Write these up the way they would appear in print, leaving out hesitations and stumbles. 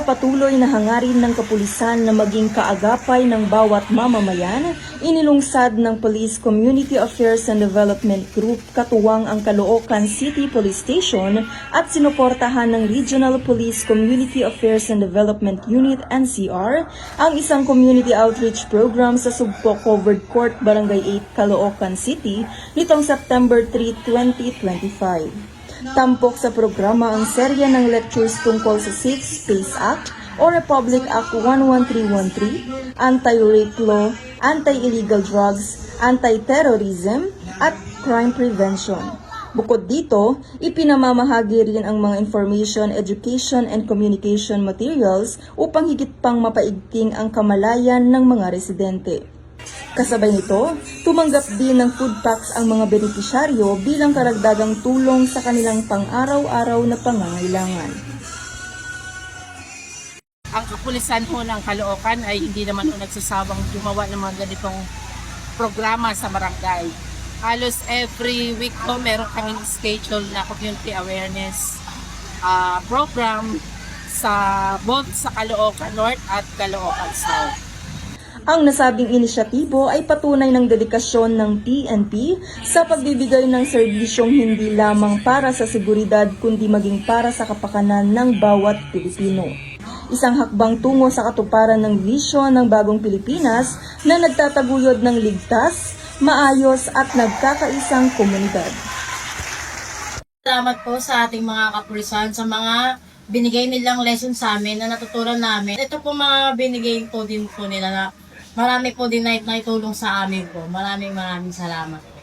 patuloy na hangarin ng kapulisan na maging kaagapay ng bawat mamamayan, inilungsad ng Police Community Affairs and Development Group katuwang ang Caloocan City Police Station at sinuportahan ng Regional Police Community Affairs and Development Unit NCR ang isang community outreach program sa Sugpo Covered Court, Barangay 8, Caloocan City nitong September 3, 2025. Tampok sa programa ang serya ng lectures tungkol sa Safe Space Act o Republic Act 11313, Anti-Rape Law, Anti-Illegal Drugs, Anti-Terrorism at Crime Prevention. Bukod dito, ipinamamahagi rin ang mga information, education and communication materials upang higit pang mapaigting ang kamalayan ng mga residente. Kasabay nito, tumanggap din ng food packs ang mga benepisyaryo bilang karagdagang tulong sa kanilang pang-araw-araw na pangangailangan. Ang kapulisan ho ng Caloocan ay hindi naman nagsasawang gumawa ng mga ganitong programa sa barangay. Halos every week ho meron kaming schedule na community awareness program sa both sa Caloocan North at Caloocan South. Ang nasabing inisyatibo ay patunay ng dedikasyon ng PNP sa pagbibigay ng serbisyong hindi lamang para sa seguridad kundi maging para sa kapakanan ng bawat Pilipino. Isang hakbang tungo sa katuparan ng visyon ng bagong Pilipinas na nagtataguyod ng ligtas, maayos at nagkakaisang komunidad. Salamat po sa ating mga kapulisan sa mga binigay nilang lesson sa amin na natutunan namin. Ito po mga binigay po din po nila na marami po din na itulong sa amin po. Maraming salamat po.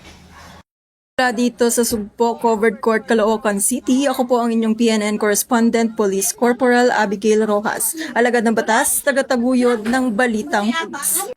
Mula dito sa Sugpo Covered Court, Caloocan City, ako po ang inyong PNN Correspondent Police Corporal Abigail Rojas. Alagad ng batas, tagataguyod ng Balitang Pulis.